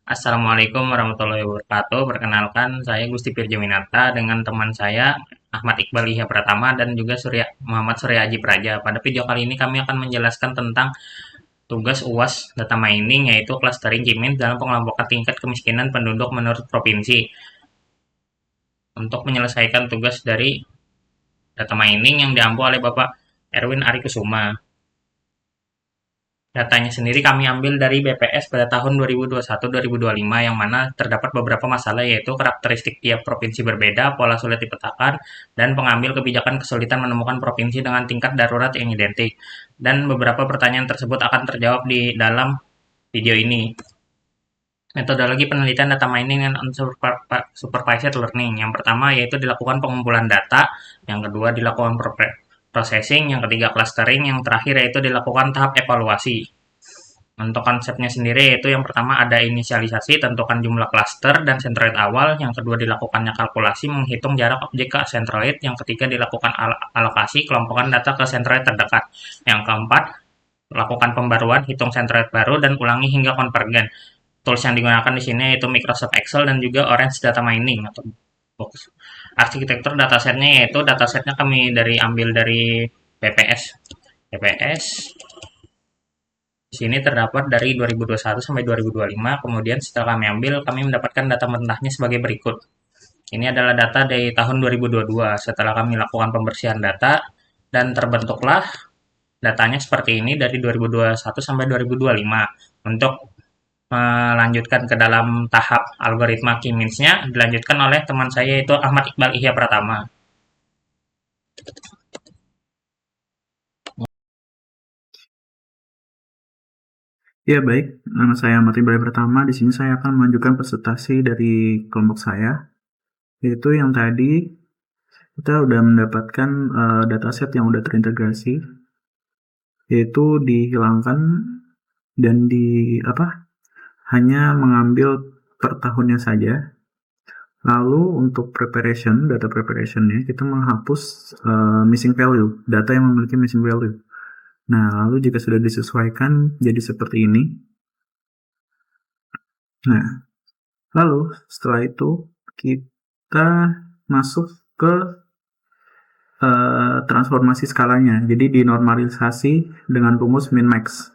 Assalamualaikum warahmatullahi wabarakatuh. Perkenalkan, saya Gusti Pirjaminata dengan teman saya Ahmad Iqbal Ihya Pratama dan juga Muhammad Surya Aji Praja. Pada video kali ini kami akan menjelaskan tentang tugas UAS data mining yaitu clustering Cimin dalam pengelompokan tingkat kemiskinan penduduk menurut provinsi. Untuk menyelesaikan tugas dari data mining yang diampu oleh Bapak Erwin Ari Kusuma. Datanya sendiri kami ambil dari BPS pada tahun 2021-2025 yang mana terdapat beberapa masalah yaitu karakteristik tiap provinsi berbeda, pola sulit dipetakan, dan pengambil kebijakan kesulitan menemukan provinsi dengan tingkat darurat yang identik. Dan beberapa pertanyaan tersebut akan terjawab di dalam video ini. Metodologi penelitian data mining dan unsupervised learning. Yang pertama yaitu dilakukan pengumpulan data, yang kedua dilakukan processing, yang ketiga clustering, yang terakhir yaitu dilakukan tahap evaluasi. Untuk konsepnya sendiri yaitu yang pertama ada inisialisasi, tentukan jumlah cluster dan centroid awal, yang kedua dilakukannya kalkulasi, menghitung jarak objek ke centroid, yang ketiga dilakukan alokasi, kelompokan data ke centroid terdekat, yang keempat lakukan pembaruan, hitung centroid baru, dan ulangi hingga konvergen. Tools yang digunakan di sini yaitu Microsoft Excel dan juga Orange Data Mining atau Box. Arsitektur datasetnya yaitu datasetnya kami ambil dari PPS. PPS di sini terdapat dari 2021 sampai 2025. Kemudian setelah kami ambil, kami mendapatkan data mentahnya sebagai berikut. Ini adalah data dari tahun 2022. Setelah kami lakukan pembersihan data dan terbentuklah datanya seperti ini dari 2021 sampai 2025. Untuk melanjutkan ke dalam tahap algoritma K-means-nya dilanjutkan oleh teman saya yaitu Ahmad Iqbal Ihya Pratama. Ya baik, nama saya Ahmad Ibrahim Pertama. Di sini saya akan menunjukkan presentasi dari kelompok saya, yaitu yang tadi kita udah mendapatkan dataset yang udah terintegrasi, yaitu dihilangkan dan hanya mengambil per tahunnya saja. Lalu untuk data preparationnya kita menghapus missing value, data yang memiliki missing value. Nah, lalu jika sudah disesuaikan jadi seperti ini. Nah, lalu setelah itu kita masuk ke transformasi skalanya. Jadi dinormalisasi dengan rumus min max.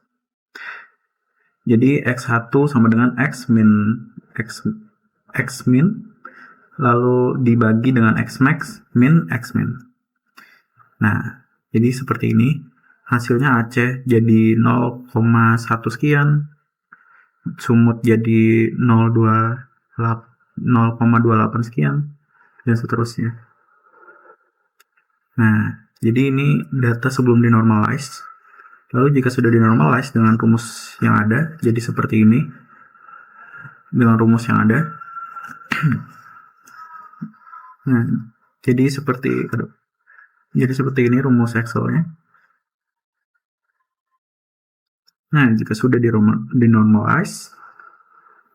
Jadi x1 sama dengan x min lalu dibagi dengan x max min x min. Nah, jadi seperti ini. Hasilnya Aceh jadi 0,1 sekian, Sumut jadi 0,28 sekian, dan seterusnya. Nah, jadi ini data sebelum dinormalize. Lalu jika sudah dinormalize dengan rumus yang ada, jadi seperti ini. Dengan rumus yang ada. Nah, jadi seperti ini rumus Excel-nya. Nah, jika sudah dinormalize,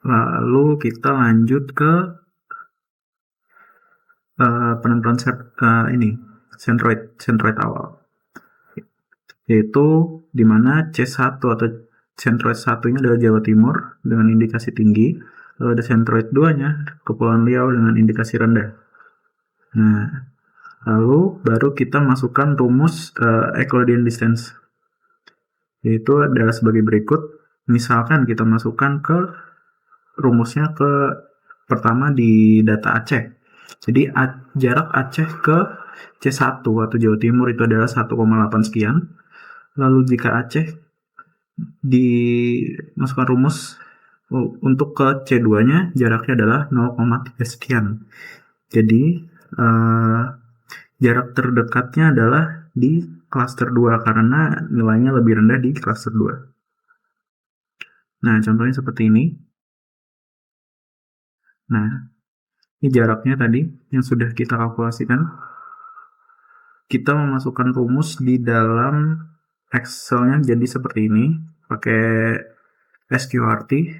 lalu kita lanjut ke penentuan centroid awal, yaitu dimana C1 atau centroid 1 ini adalah Jawa Timur dengan indikasi tinggi, lalu ada centroid 2 nya Kepulauan Riau dengan indikasi rendah. Nah, lalu baru kita masukkan rumus Euclidean distance, yaitu adalah sebagai berikut. Misalkan kita masukkan ke rumusnya ke pertama di data Aceh. Jadi jarak Aceh ke C1 atau Jawa Timur itu adalah 1,8 sekian. Lalu jika Aceh dimasukkan rumus untuk ke C2-nya jaraknya adalah 0,3 sekian. Jadi jarak terdekatnya adalah di cluster 2 karena nilainya lebih rendah di cluster 2. Nah, contohnya seperti ini. Nah, ini jaraknya tadi yang sudah kita kalkulasikan. Kita memasukkan rumus di dalam Excel-nya jadi seperti ini, pakai SQRT.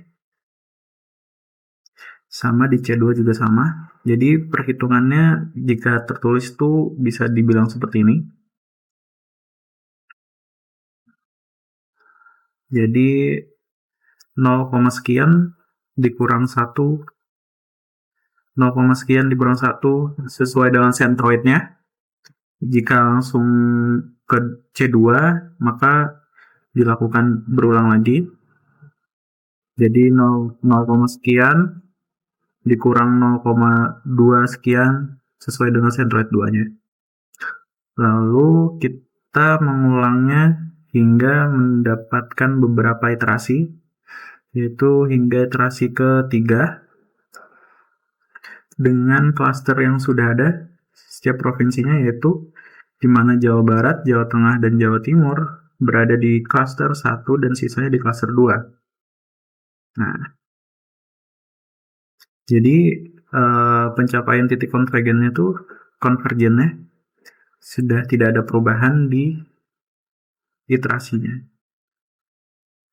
Sama di C2 juga sama. Jadi perhitungannya jika tertulis itu bisa dibilang seperti ini. Jadi 0, sekian dikurang 1, 0, sekian dikurang 1 sesuai dengan centroidnya. Jika langsung ke C2 maka dilakukan berulang lagi. Jadi 0, sekian dikurang 0,2 sekian sesuai dengan centroid 2-nya. Lalu kita mengulangnya hingga mendapatkan beberapa iterasi, yaitu hingga iterasi ketiga dengan klaster yang sudah ada setiap provinsinya, yaitu di mana Jawa Barat, Jawa Tengah, dan Jawa Timur berada di klaster 1 dan sisanya di klaster 2. Nah, jadi pencapaian titik konvergennya sudah tidak ada perubahan di iterasinya.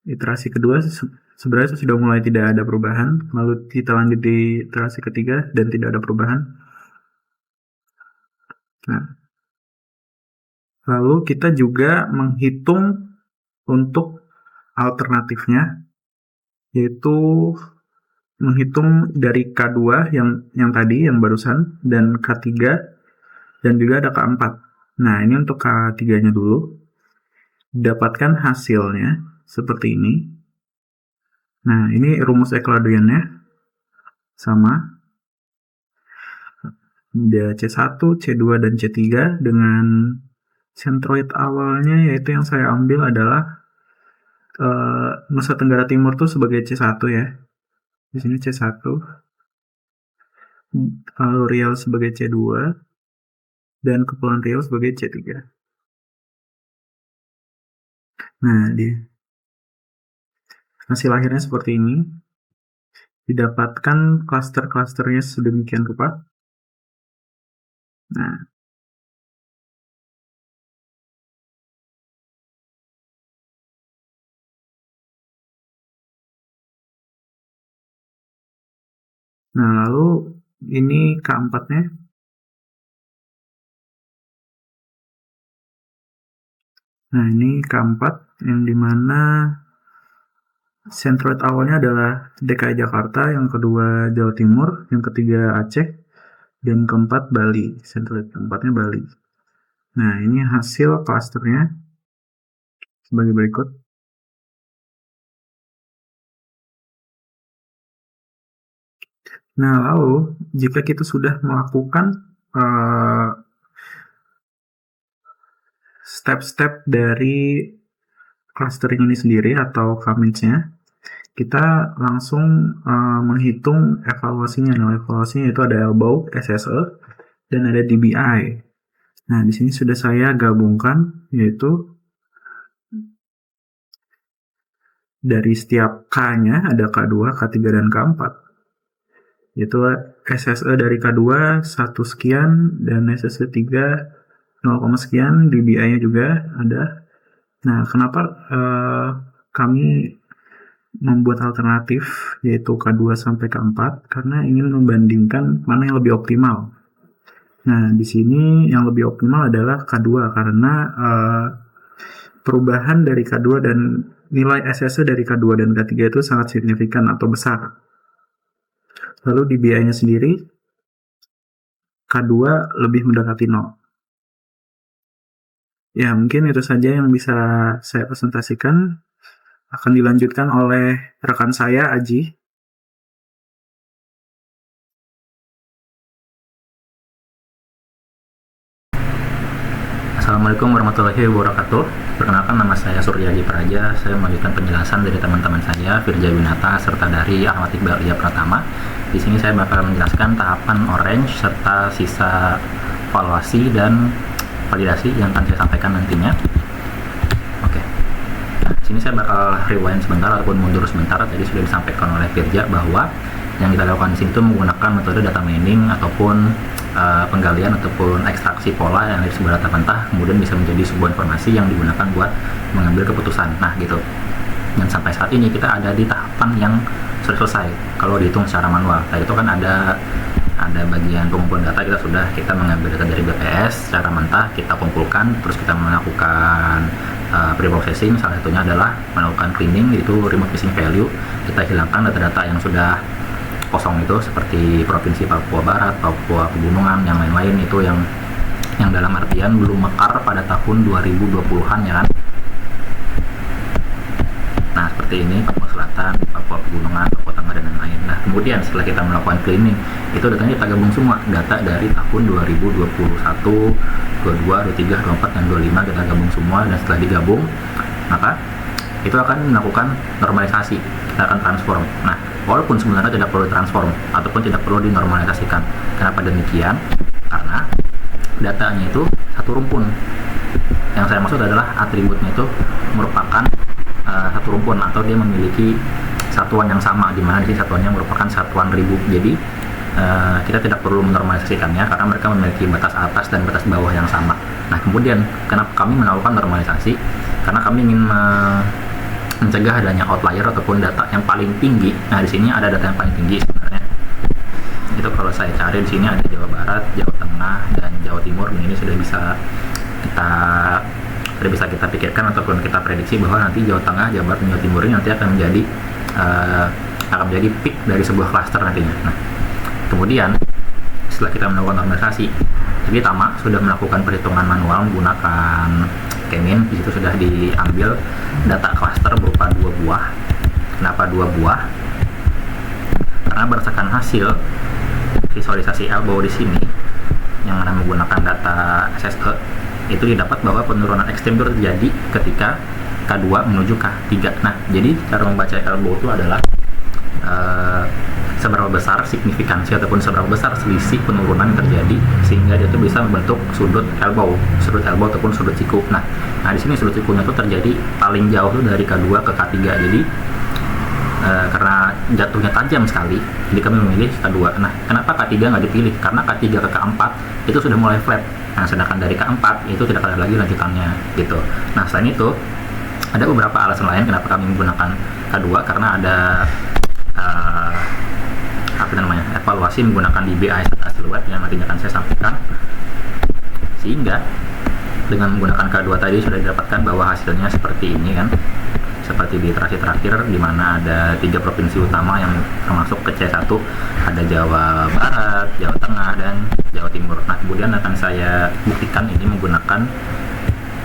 Iterasi kedua sebenarnya sudah mulai tidak ada perubahan, lalu kita lanjut di iterasi ketiga dan tidak ada perubahan. Nah, lalu kita juga menghitung untuk alternatifnya, yaitu menghitung dari K2 yang tadi, yang barusan, dan K3, dan juga ada K4. Nah, ini untuk K3-nya dulu. Dapatkan hasilnya seperti ini. Nah, ini rumus Euclidean-nya sama. Ada C1, C2, dan C3 dengan centroid awalnya, yaitu yang saya ambil adalah Nusa Tenggara Timur tuh sebagai C1 ya. Di sini C1, lalu Riau sebagai C2, dan Kepulauan Riau sebagai C3. Nah, hasil akhirnya seperti ini. Didapatkan klaster-klasternya sedemikian rupa. Nah, lalu ini K4-nya. Nah, ini K4 yang dimana centroid awalnya adalah DKI Jakarta, yang kedua Jawa Timur, yang ketiga Aceh, dan keempat Bali. Centroid keempatnya Bali. Nah, ini hasil klasternya sebagai berikut. Nah, lalu jika kita sudah melakukan step-step dari clustering ini sendiri atau K-means-nya, kita langsung menghitung evaluasinya. Nah, evaluasinya itu ada elbow, SSE, dan ada DBI. Nah, di sini sudah saya gabungkan, yaitu dari setiap K-nya ada K2, K3, dan K4. Yaitu SSE dari K2 1 sekian dan SSE 3 0, sekian, DBI-nya juga ada. Nah, kenapa kami membuat alternatif yaitu K2 sampai K4? Karena ingin membandingkan mana yang lebih optimal. Nah, di sini yang lebih optimal adalah K2 karena perubahan dari K2 dan nilai SSE dari K2 dan K3 itu sangat signifikan atau besar. Lalu DBI-nya sendiri K2 lebih mendekati 0. Ya, mungkin itu saja yang bisa saya presentasikan. Akan dilanjutkan oleh rekan saya, Aji. Assalamualaikum warahmatullahi wabarakatuh. Perkenalkan, nama saya Surya Haji Praja. Saya melanjutkan penjelasan dari teman-teman saya, Firja Winata, serta dari Ahmad Iqbal Ria Pratama. Di sini saya bakal menjelaskan tahapan orange serta sisa valuasi dan validasi yang akan saya sampaikan nantinya. Oke. Nah, di sini saya bakal rewind sebentar ataupun mundur sebentar. Tadi sudah disampaikan oleh Firja bahwa yang kita lakukan di sini itu menggunakan metode data mining ataupun penggalian ataupun ekstraksi pola yang dari sebuah data mentah kemudian bisa menjadi sebuah informasi yang digunakan buat mengambil keputusan. Nah, gitu. Dan sampai saat ini kita ada di tahapan yang sudah selesai kalau dihitung secara manual. Tadi itu kan ada bagian pengumpulan data, kita mengambil data dari BPS secara mentah, kita kumpulkan, terus kita melakukan Pre-processing salah satunya adalah melakukan cleaning, yaitu remove missing value. Kita hilangkan data-data yang sudah kosong itu, seperti Provinsi Papua Barat, Papua Pegunungan, yang lain-lain itu yang dalam artian belum mekar pada tahun 2020-an ya kan. Nah, seperti ini Papua Selatan, Papua Pegunungan, Papua Tengah, dan lain-lain. Nah, kemudian setelah kita melakukan cleaning, itu datanya kita gabung semua. Data dari tahun 2021, 22, 23, 24, dan 25 kita gabung semua, dan setelah digabung, maka itu akan melakukan normalisasi. Kita akan transform. Nah, walaupun sebenarnya tidak perlu transform ataupun tidak perlu dinormalisasikan. Kenapa demikian? Karena datanya itu satu rumpun. Yang saya maksud adalah atributnya itu merupakan satu rumpun, atau dia memiliki satuan yang sama, di mana di satuannya merupakan satuan ribu. Jadi kita tidak perlu menormalisasikannya karena mereka memiliki batas atas dan batas bawah yang sama. Nah, kemudian kenapa kami melakukan normalisasi? Karena kami ingin mencegah adanya outlier ataupun data yang paling tinggi. Nah, di sini ada data yang paling tinggi sebenarnya. Itu kalau saya cari di sini ada Jawa Barat, Jawa Tengah, dan Jawa Timur. Ini sudah bisa kita pikirkan ataupun kita prediksi bahwa nanti Jawa Tengah, Jawa Barat, dan Jawa Timur ini nanti akan menjadi peak dari sebuah klaster nantinya. Nah, kemudian setelah kita melakukan normalisasi, jadi Tama sudah melakukan perhitungan manual menggunakan Kemin. Di situ sudah diambil data klaster berupa 2 buah. Kenapa 2 buah? Karena berdasarkan hasil visualisasi elbow di sini yang mana menggunakan data SSE, itu didapat bahwa penurunan ekstrim itu terjadi ketika K2 menuju K3. Nah, jadi cara membaca elbow itu adalah seberapa besar signifikansi ataupun seberapa besar selisih penurunan yang terjadi sehingga dia itu bisa membentuk sudut elbow ataupun sudut siku. Nah, di sini sudut sikunya itu terjadi paling jauh tuh dari K2 ke K3. Jadi karena jatuhnya tajam sekali, jadi kami memilih K2. Nah, kenapa K3 nggak dipilih? Karena K3 ke K4 itu sudah mulai flat. Nah, sedangkan dari K4 itu tidak ada lagi lanjutannya gitu. Nah, selain itu ada beberapa alasan lain kenapa kami menggunakan K2, karena ada evaluasi menggunakan DBI serta siluet yang nantinya akan saya sampaikan, sehingga dengan menggunakan K2 tadi sudah didapatkan bahwa hasilnya seperti ini kan, seperti di iterasi terakhir, di mana ada 3 provinsi utama yang termasuk ke C1, ada Jawa Barat, Jawa Tengah, dan Jawa Timur. Nah, kemudian akan saya buktikan ini menggunakan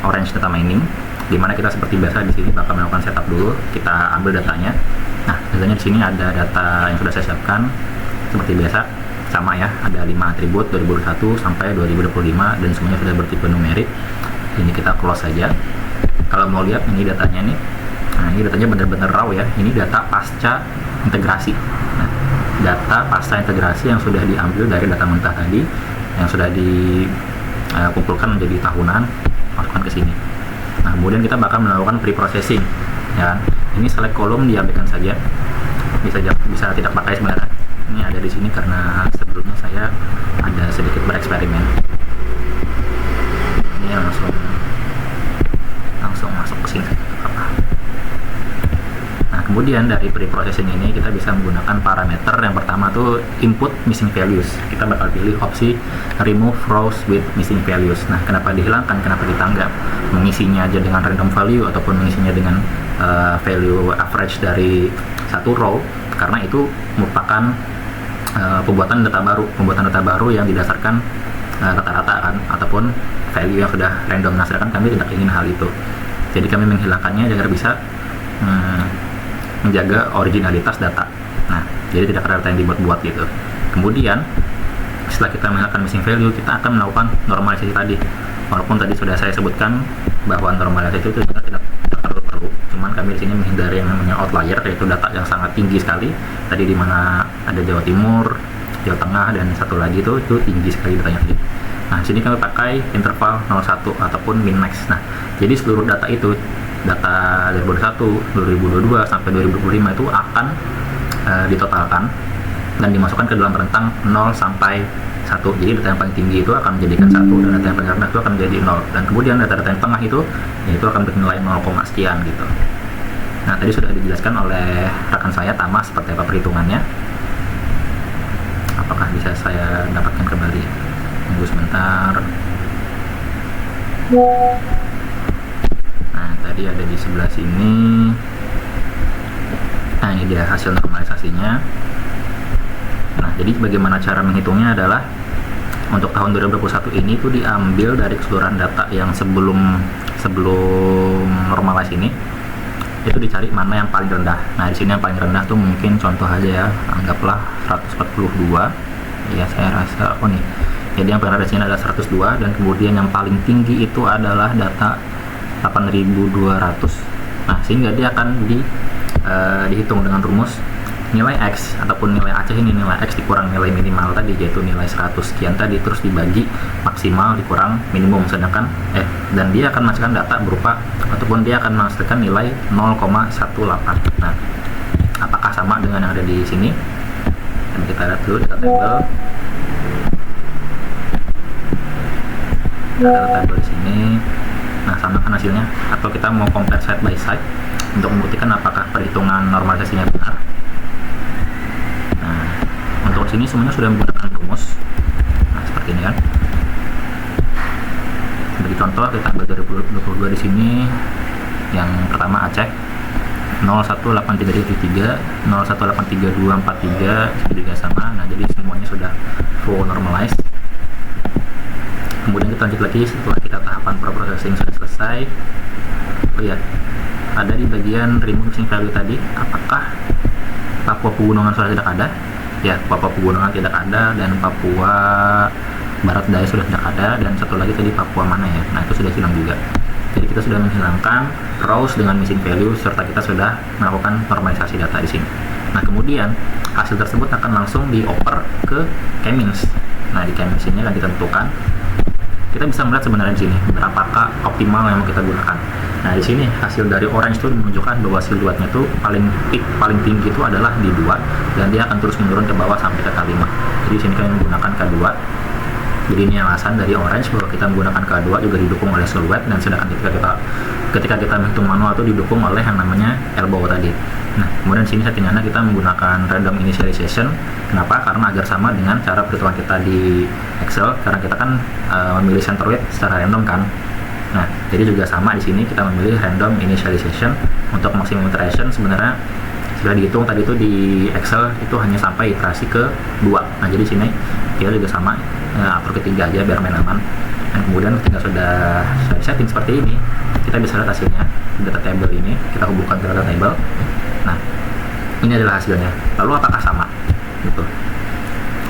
Orange Data Mining, di mana kita seperti biasa di sini bakal melakukan setup dulu. Kita ambil datanya. Nah, datanya di sini ada data yang sudah saya siapkan seperti biasa, sama ya, ada 5 atribut 2021 sampai 2025 dan semuanya sudah bertipe numerik. Ini kita close saja. Kalau mau lihat ini datanya nih, nah ini datanya benar-benar raw ya. Ini data pasca integrasi. Nah, data pasca integrasi yang sudah diambil dari data mentah tadi, yang sudah dikumpulkan menjadi tahunan, masukkan ke sini. Nah, kemudian kita bakal melakukan pre-processing, ya. Ini select column diambilkan saja. Bisa tidak pakai sebenarnya. Ini ada di sini karena sebelumnya saya ada sedikit bereksperimen. Ini langsung masuk ke sini. Nah, kemudian dari pre-processing ini kita bisa menggunakan parameter. Yang pertama tuh input missing values. Kita bakal pilih opsi remove rows with missing values. Nah, kenapa dihilangkan? Kenapa kita nggak mengisinya aja dengan random value ataupun mengisinya dengan value average dari satu row? Karena itu merupakan pembuatan data baru yang didasarkan rata-rata kan, ataupun value yang sudah random. Nah, sedangkan kami tidak ingin hal itu. Jadi kami menghilangkannya agar bisa menjaga originalitas data. Nah, jadi tidak ada data yang dibuat-buat gitu. Kemudian setelah kita menghilangkan missing value, kita akan melakukan normalisasi tadi. Walaupun tadi sudah saya sebutkan bahwa normalisasi itu tidak terlalu perlu. Cuman kami di sini menghindari yang namanya outlier, yaitu data yang sangat tinggi sekali. Tadi di mana ada Jawa Timur, Jawa Tengah, dan satu lagi itu tinggi sekali datanya tadi. Nah, sini kami pakai interval 01 ataupun min max. Nah, jadi seluruh data itu, data 2021, 2022 sampai 2025 itu akan ditotalkan dan dimasukkan ke dalam rentang 0 sampai 1. Jadi data yang paling tinggi itu akan menjadikan 1 dan data yang paling rendah itu akan menjadi 0. Dan kemudian data-data yang tengah itu yaitu akan bernilai 0, sekian gitu. Nah, tadi sudah dijelaskan oleh rekan saya Tama seperti apa perhitungannya. Apakah bisa saya dapatkan kembali? Tunggu sebentar. Nah, tadi ada di sebelah sini. Nah, ini dia hasil normalisasinya. Nah, jadi bagaimana cara menghitungnya adalah untuk tahun 2021 ini tuh diambil dari keseluruhan data yang sebelum normalize ini, itu dicari mana yang paling rendah. Nah, di sini yang paling rendah tuh mungkin contoh aja ya, anggaplah 142. Ya, saya rasa nih. Jadi yang paling rendah di sini adalah 102, dan kemudian yang paling tinggi itu adalah data 8.200. Nah, sehingga dia akan dihitung dengan rumus nilai X ataupun nilai Aceh ini, nilai X dikurang nilai minimal tadi, yaitu nilai 100 sekian tadi, terus dibagi maksimal dikurang minimum, sedangkan dan dia akan menghasilkan data berupa ataupun dia akan menghasilkan nilai 0,18. Nah, apakah sama dengan yang ada di sini? Dan kita lihat dulu data table. Data table di sini. Nah, sama kan hasilnya, atau kita mau compare side by side untuk membuktikan apakah perhitungan normalisasinya benar. Nah, untuk sini semuanya sudah menggunakan rumus. Nah, seperti ini kan. Bagi contoh, kita ambil 2022 di sini. Yang pertama Aceh 018373, 01833243 juga sama. Nah, jadi semuanya sudah full normalized. Kemudian kita lanjut lagi setelah kita tahapan processing sudah selesai. Oh ya, ada di bagian remove missing value tadi, apakah Papua Pegunungan sudah tidak ada? Ya, Papua Pegunungan tidak ada, dan Papua Barat Daya sudah tidak ada, dan satu lagi tadi Papua mana ya? Nah, itu sudah hilang juga. Jadi kita sudah menghilangkan rows dengan missing value, serta kita sudah melakukan normalisasi data di sini. Nah, kemudian hasil tersebut akan langsung dioper ke K-means. Nah, di K-means ini akan ditentukan. Kita bisa melihat sebenarnya di sini berapakah optimal yang kita gunakan. Nah, di sini hasil dari orange itu menunjukkan bahwa siluetnya itu paling tinggi itu adalah di 2, dan dia akan terus menurun ke bawah sampai ke K5. Jadi di sini kalian menggunakan K2. Jadi ini alasan dari orange bahwa kita menggunakan K2 juga didukung oleh siluet, dan sedangkan ketika kita menghitung manual itu didukung oleh yang namanya elbow tadi. Nah, kemudian di sini settingannya kita menggunakan random initialization. Kenapa? Karena agar sama dengan cara perhitungan kita di Excel, karena kita kan memilih centroid secara random kan. Nah, jadi juga sama di sini kita memilih random initialization untuk maximum iteration. Sebenarnya sudah dihitung tadi itu di Excel itu hanya sampai iterasi ke 2. Nah, jadi sini kita juga sama, atur ketiga aja biar main aman. Dan kemudian ketika sudah setting seperti ini, kita bisa lihat hasilnya di data table ini. Kita hubungkan ke data table. Nah, ini adalah hasilnya. Lalu apakah sama? Gitu.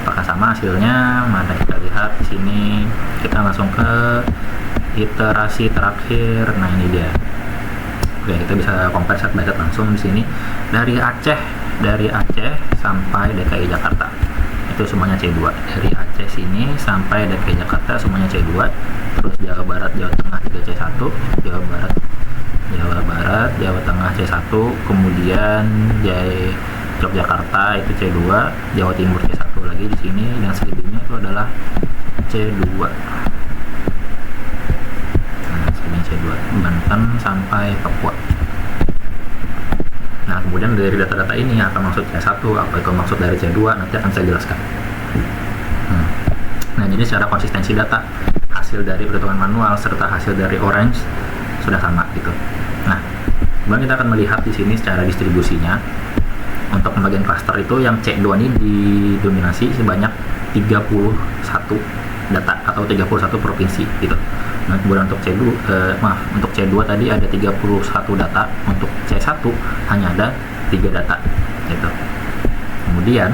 Apakah sama hasilnya? Mana kita lihat di sini. Kita langsung ke iterasi terakhir. Nah, ini dia. Oke, kita bisa compare side by side langsung di sini. Dari Aceh sampai DKI Jakarta. Itu semuanya C2. Dari Aceh sini sampai DKI Jakarta semuanya C2. Terus Jawa Barat, Jawa Tengah juga C1, Jawa Barat, Jawa Tengah C1, kemudian Yogyakarta itu C2, Jawa Timur C1 lagi di sini, dan selebihnya itu adalah C2. Nah, selebihnya C2, Banten sampai Papua. Nah, kemudian dari data-data ini apa maksud C1, apa itu maksud dari C2, nanti akan saya jelaskan. Nah, jadi secara konsistensi data, hasil dari perhitungan manual serta hasil dari orange sudah sama gitu. Nah, kemudian kita akan melihat di sini secara distribusinya. Untuk pembagian klaster itu yang C2 ini didominasi sebanyak 31 data atau 31 provinsi gitu. Nah, kemudian untuk untuk C2 tadi ada 31 data, untuk C1 hanya ada 3 data gitu. Kemudian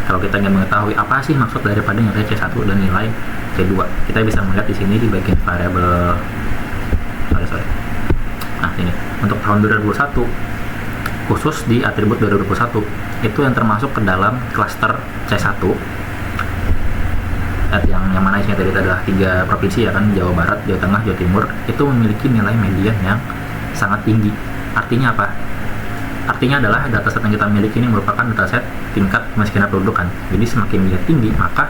kalau kita ingin mengetahui apa sih maksud daripada nilai C1 dan nilai C2, kita bisa melihat di sini di bagian variabel Nah, ini untuk tahun 2021 khusus di atribut 2021 itu yang termasuk ke dalam klaster C1, yang mana isinya tadi adalah 3 provinsi ya kan, Jawa Barat, Jawa Tengah, Jawa Timur, itu memiliki nilai median yang sangat tinggi. Artinya apa? Artinya adalah dataset yang kita miliki ini merupakan dataset tingkat kemiskinan penduduk kan. Jadi semakin dia tinggi, maka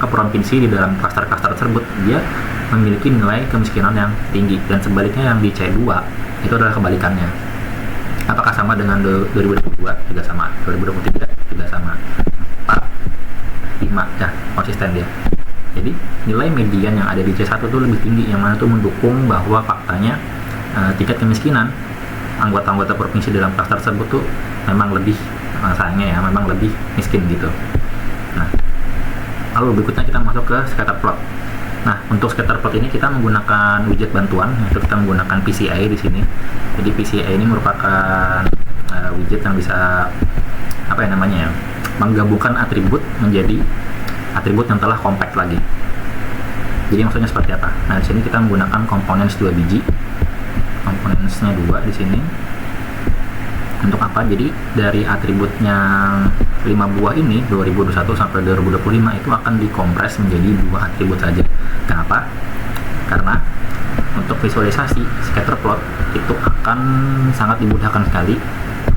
provinsi di dalam klaster-klaster tersebut dia memiliki nilai kemiskinan yang tinggi, dan sebaliknya yang di C2 itu adalah kebalikannya. Apakah sama dengan 2022? Juga sama. 2023 juga sama. 4, 5 ya, konsisten dia. Jadi nilai median yang ada di C1 itu lebih tinggi, yang mana itu mendukung bahwa faktanya tingkat kemiskinan anggota-anggota provinsi dalam klaster tersebut tuh memang lebih, sayangnya ya, memang lebih miskin gitu. Nah, lalu berikutnya kita masuk ke scatter plot. Nah, untuk scatter plot ini kita menggunakan widget bantuan, yaitu kita menggunakan PCA di sini. Jadi PCA ini merupakan widget yang bisa menggabungkan atribut menjadi atribut yang telah compact lagi. Jadi maksudnya seperti apa? Nah, di sini kita menggunakan components 2 biji. Components-nya 2 di sini. Untuk apa? Jadi dari atributnya 5 buah ini 2021 sampai 2025 itu akan dikompres menjadi 2 atribut saja. Kenapa? Karena untuk visualisasi scatter plot itu akan sangat dimudahkan sekali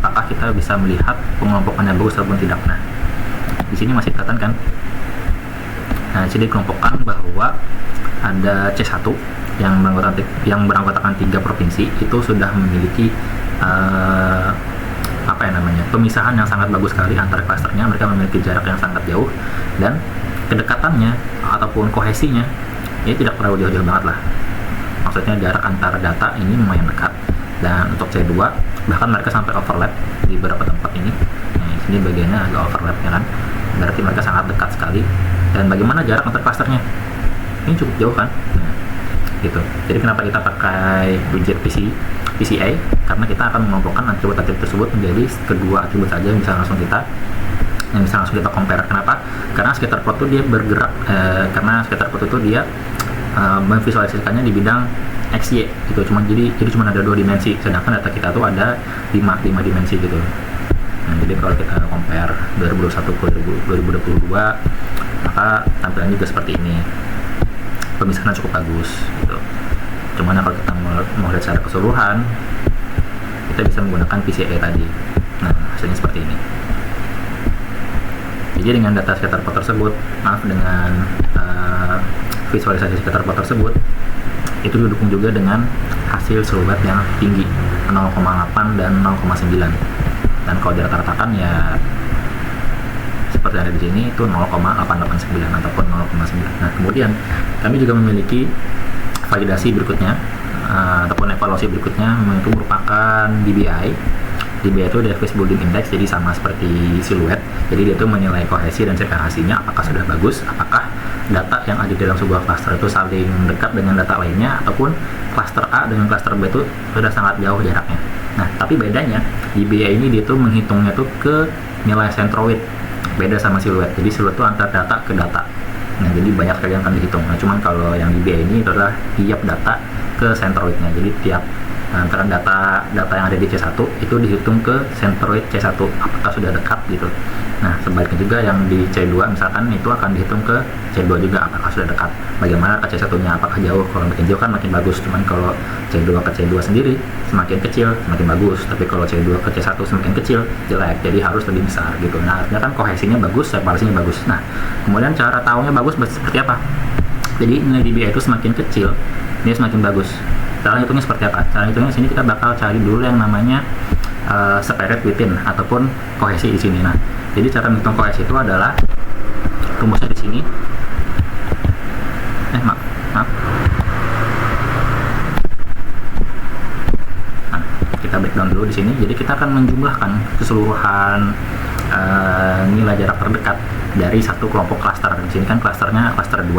apakah kita bisa melihat pengelompokannya bagus ataupun tidak. Nah, di sini masih kelihatan kan? Nah, jadi dikelompokkan bahwa ada C1 yang beranggotakan 3 provinsi itu sudah memiliki pemisahan yang sangat bagus sekali antara klasternya. Mereka memiliki jarak yang sangat jauh dan kedekatannya ataupun kohesinya ini tidak terlalu jauh-jauh banget lah. Maksudnya jarak antara data ini lumayan dekat. Dan untuk C2 bahkan mereka sampai overlap di beberapa tempat ini. Nah, di sini bagiannya agak overlap ya kan. Berarti mereka sangat dekat sekali. Dan bagaimana jarak antar klasternya? Ini cukup jauh kan? Nah, gitu. Jadi kenapa kita pakai widget PCA? Karena kita akan mengelompokkan atribut-atribut tersebut menjadi kedua atribut saja yang bisa langsung kita compare. Kenapa? Karena scatter plot itu dia bergerak karena scatter plot itu dia memvisualisasikannya di bidang XY gitu. Jadi cuma ada 2 dimensi, sedangkan data kita tuh ada 5 dimensi gitu. Nah, jadi kalau kita compare 2021 ke 2022 maka tampilannya juga seperti ini. Pemisahan cukup bagus gitu. Cuman kalau kita mau lihat secara keseluruhan kita bisa menggunakan PCA tadi. Nah, hasilnya seperti ini. Jadi dengan data scatter plot tersebut, dengan visualisasi scatter plot tersebut, itu didukung juga dengan hasil siluet yang tinggi 0,8 dan 0,9. Dan kalau dirata-ratakan ya seperti yang ada di sini itu 0,889 ataupun 0,9. Nah, kemudian kami juga memiliki validasi berikutnya ataupun evaluasi berikutnya, itu merupakan DBI. DBI itu Database Building Index, jadi sama seperti siluet. Jadi dia itu menilai kohesi dan separasinya apakah sudah bagus, apakah data yang ada di dalam sebuah cluster itu saling dekat dengan data lainnya, ataupun cluster A dengan cluster B itu sudah sangat jauh jaraknya. Nah, tapi bedanya DBI ini dia tuh menghitungnya tuh ke nilai centroid, beda sama siluet. Jadi siluet itu antar data ke data. Nah, jadi banyak sekali yang akan dihitung. Nah, cuman kalau yang DBI ini adalah tiap data ke centroidnya. Jadi tiap antara data yang ada di C1 itu dihitung ke centroid C1 apakah sudah dekat gitu. Nah, sebaliknya juga yang di C2 misalkan itu akan dihitung ke C2 juga apakah sudah dekat. Bagaimana ke C1-nya, apakah jauh? Kalau makin jauh kan makin bagus. Cuman kalau C2 ke C2 sendiri semakin kecil semakin bagus. Tapi kalau C2 ke C1 semakin kecil jelek. Jadi harus lebih besar gitu. Nah, artinya kan kohesinya bagus, separasinya bagus. Nah, kemudian cara tahunya bagus seperti apa? Jadi nilai DBI itu semakin kecil, dia semakin bagus. Cara hitungnya seperti apa? Cara hitungnya di sini kita bakal cari dulu yang namanya separate within ataupun kohesi di sini. Nah, jadi cara menghitung kohesi itu adalah rumusnya di sini. Maaf. Nah, kita breakdown dulu di sini. Jadi kita akan menjumlahkan keseluruhan nilai jarak terdekat dari satu kelompok klaster. Di sini kan klasternya klaster 2.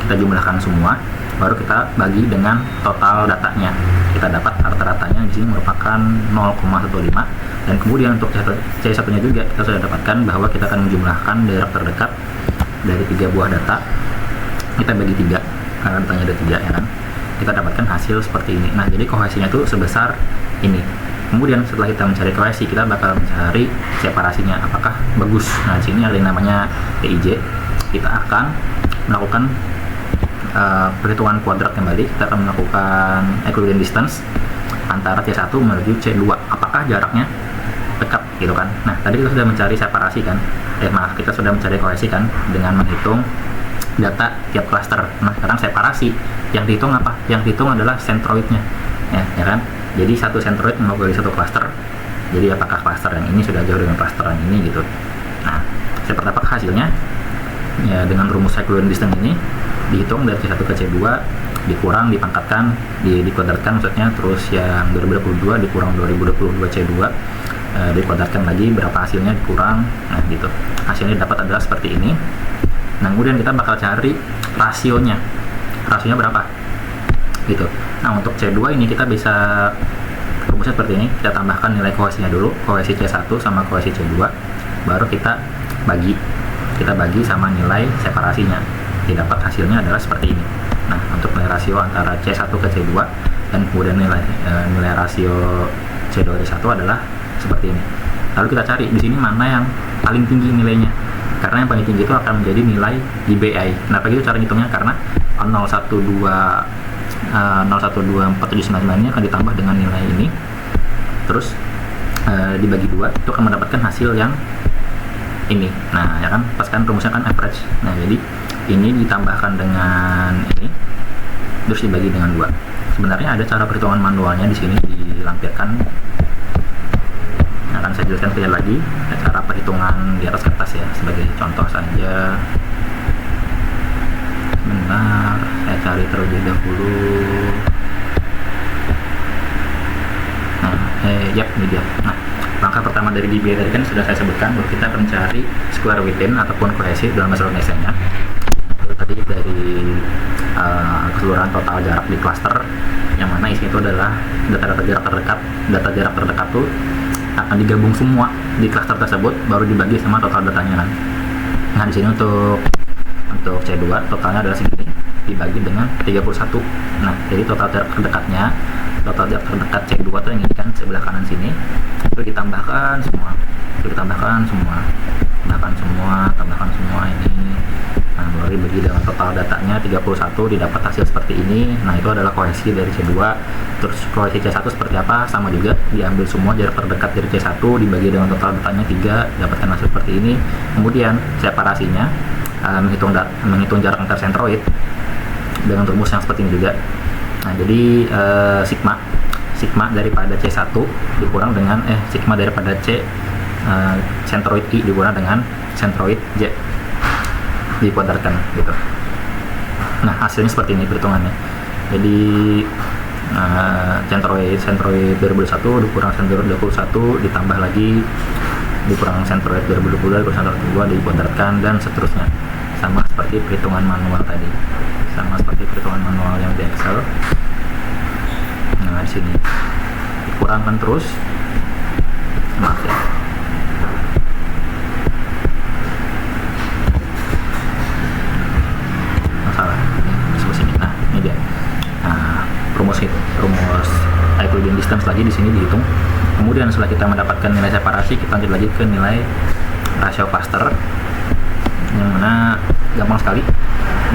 Kita jumlahkan semua, baru kita bagi dengan total datanya. Kita dapat rata-ratanya di sini merupakan 0,15, dan kemudian untuk C1-nya juga kita sudah dapatkan bahwa kita akan menjumlahkan jarak terdekat dari 3 buah data. Kita bagi 3 karena datanya ada 3 ya kan. Kita dapatkan hasil seperti ini. Nah, jadi kohesinya itu sebesar ini. Kemudian setelah kita mencari kohesi, kita bakal mencari separasinya apakah bagus. Nah, di sini ada yang namanya DIJ. Kita akan melakukan perhitungan kuadrat kembali. Kita akan melakukan equivalent distance antara C1 menuju C2. Apakah jaraknya dekat gitu kan. Nah, tadi kita sudah mencari separasi kan. Kita sudah mencari kohesi kan dengan menghitung data tiap cluster. Nah, sekarang separasi. Yang dihitung apa? Yang dihitung adalah centroidnya. Ya kan? Jadi satu centroid mewakili satu cluster. Jadi apakah cluster yang ini sudah jauh dengan cluster yang ini gitu. Nah, seperti apa hasilnya? Ya, dengan rumus equivalent distance ini dihitung dari C1 ke C2, dikurang, dipangkatkan, dikuadratkan maksudnya, terus yang 2022 dikurang 2022 C2, dikuadratkan lagi, berapa hasilnya dikurang, nah gitu. Hasilnya dapat adalah seperti ini. Nah, kemudian kita bakal cari rasionya berapa gitu. Nah, untuk C2 ini kita bisa rumusnya seperti ini, kita tambahkan nilai kohesinya dulu, kohesi C1 sama kohesi C2, baru kita bagi sama nilai separasinya, didapat hasilnya adalah seperti ini. Nah, untuk nilai rasio antara C1 ke C2 dan kemudian nilai rasio C2 ke C1 adalah seperti ini. Lalu kita cari di sini mana yang paling tinggi nilainya, karena yang paling tinggi itu akan menjadi nilai di BI. Kenapa gitu cara ngitungnya? Karena 0,124,799 ini akan ditambah dengan nilai ini, terus dibagi 2, itu akan mendapatkan hasil yang ini. Nah, ya kan, pas kan rumusnya kan average. Nah, jadi ini ditambahkan dengan ini, terus dibagi dengan 2. Sebenarnya ada cara perhitungan manualnya di sini dilampirkan. Nah, akan saya jelaskan sekali lagi cara perhitungan di atas kertas ya, sebagai contoh saja. Sebentar, saya cari terlebih dahulu. Nah, ini dia. Nah, langkah pertama dari DBA tadi kan sudah saya sebutkan bahwa kita akan mencari square within ataupun kohesi dalam bahasa Indonesia-nya. Lalu tadi dari keseluruhan total jarak di cluster, yang mana isinya itu adalah data-data jarak terdekat. Data jarak terdekat itu akan digabung semua di cluster tersebut, baru dibagi sama total datanya kan. Nah, di sini untuk C2 totalnya adalah segini, dibagi dengan 31. Nah, jadi total jarak terdekat C2 itu yang ini kan sebelah kanan sini, itu ditambahkan semua ini. Nah, baru dibagi dengan total datanya 31, didapat hasil seperti ini. Nah, itu adalah kohesi dari C2. Terus kohesi C1 seperti apa? Sama juga, diambil semua jarak terdekat dari C1, dibagi dengan total datanya 3, dapatkan hasil seperti ini. Kemudian separasinya, menghitung jarak antar sentroid dengan rumus yang seperti ini juga. Nah, jadi sigma daripada C1 dikurang dengan sigma daripada sentroid I dikurang dengan sentroid J, dikuadratkan gitu. Nah, hasilnya seperti ini perhitungannya. Jadi sentroid 2021 dikurang sentroid 2021 ditambah lagi dikurang sentroid 2022 dikurang sentroid 2 dikuadratkan, dan seterusnya, sama seperti perhitungan manual tadi, sama seperti perhitungan manual yang di Excel. Nah, di sini dikurangkan terus, maaf ya, masalah masuk sini. Nah, ini dia. Nah, rumus Euclidean distance lagi di sini dihitung. Kemudian setelah kita mendapatkan nilai separasi, kita lanjut lagi ke nilai rasio cluster, yang mana gampang sekali.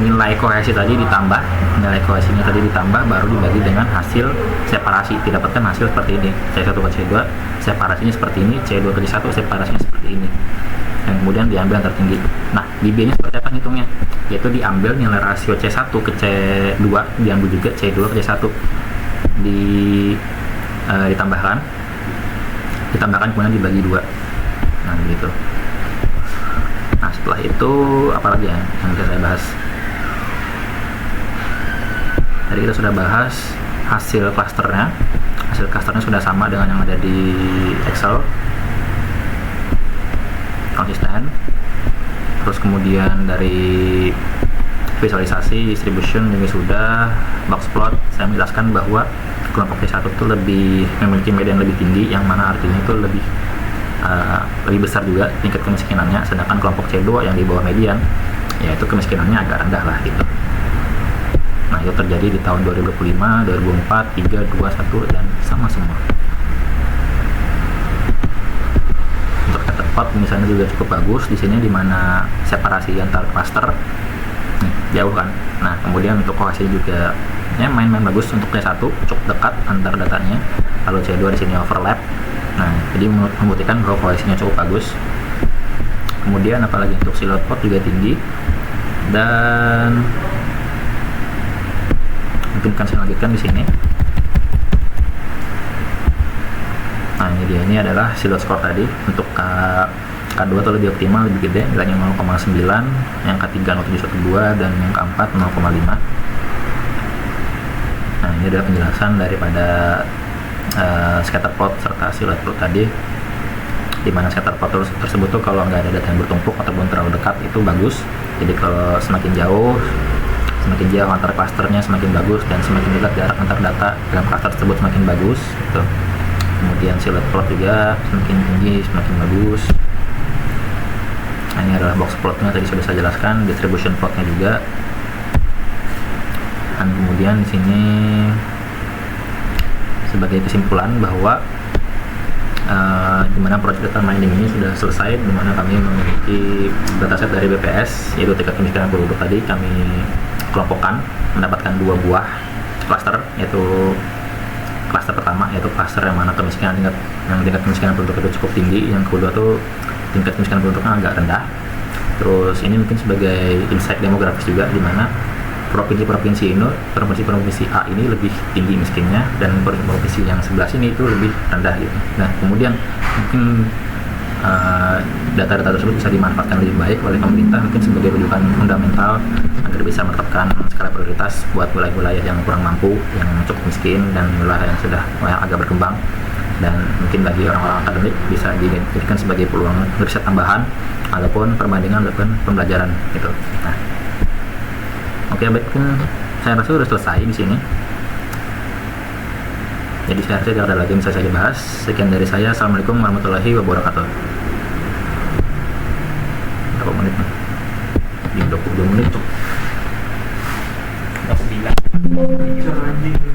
Nilai kohesi tadi ditambah, nilai kohesinya tadi ditambah, baru dibagi dengan hasil separasi, didapatkan hasil seperti ini. C1 ke C2 separasinya seperti ini, C2 ke C1 separasinya seperti ini, dan kemudian diambil yang tertinggi. Nah, di B nya seperti apa ngitungnya? Yaitu diambil nilai rasio C1 ke C2, diambil juga C2 ke C1, ditambahkan kemudian dibagi 2. Nah, gitu. Nah, setelah itu apalagi ya yang bisa saya bahas? Tadi kita sudah bahas hasil clusternya sudah sama dengan yang ada di Excel, konsisten. Terus kemudian dari visualisasi, distribution juga sudah, box plot saya menjelaskan bahwa kelompok C1 itu memiliki median lebih tinggi, yang mana artinya itu lebih besar juga tingkat kemiskinannya, sedangkan kelompok C2 yang di bawah median, yaitu kemiskinannya agak rendah lah gitu. Nah, itu terjadi di tahun 2025, 2004, 3, 2, 1, dan sama semua. Untuk Tetherpot misalnya juga cukup bagus di sini, dimana separasi antar cluster jauh kan. Nah, kemudian untuk kohesi juga main-main bagus. Untuk C1 cukup dekat antar datanya, lalu C2 di sini overlap. Nah, jadi membuktikan bahwa kohesinya cukup bagus. Kemudian apalagi untuk Silotpot juga tinggi, dan mungkin akan saya lanjutkan di sini. Nah, ini dia, ini adalah silot score tadi untuk K2 itu lebih optimal, lebih gede, nilainya 0,9, yang ketiga 0,712, dan yang keempat 0,5. Nah, ini adalah penjelasan daripada scatterplot serta silhouette plot tadi, di mana scatterplot tersebut tuh kalau nggak ada data yang bertumpuk ataupun terlalu dekat itu bagus. Jadi kalau semakin jauh antar klasternya semakin bagus, dan semakin dekat jarak antar data dalam klaster tersebut semakin bagus gitu. Kemudian silhouette plot juga semakin tinggi semakin bagus. Nah, ini adalah box plotnya, tadi sudah saya jelaskan, distribution plotnya juga. Dan kemudian di sini sebagai kesimpulan bahwa dimana project data mining ini sudah selesai, dimana kami memiliki dataset dari BPS, yaitu tingkat kemiskinan penduduk tadi kami kelompokkan mendapatkan 2 buah klaster, yaitu klaster pertama yaitu klaster yang mana tingkat kemiskinan penduduk itu cukup tinggi, yang kedua tuh tingkat kemiskinan penduduknya agak rendah. Terus ini mungkin sebagai insight demografis juga, di mana provinsi A ini lebih tinggi miskinnya, dan provinsi yang sebelah sini itu lebih rendah gitu. Nah, kemudian mungkin data-data tersebut bisa dimanfaatkan lebih baik oleh pemerintah, mungkin sebagai rujukan fundamental agar bisa menetapkan skala prioritas buat wilayah-wilayah yang kurang mampu, yang cukup miskin, dan wilayah yang agak berkembang. Dan mungkin bagi orang-orang akademik bisa dijadikan sebagai peluang riset tambahan ataupun perbandingan ataupun pembelajaran gitu. Nah, oke, baik, saya rasa sudah selesai di sini. Jadi saya rasa tidak ada lagi yang bisa saya bahas. Sekian dari saya. Assalamualaikum warahmatullahi wabarakatuh. Berapa menit nih? Di 22 menit tuh. 29.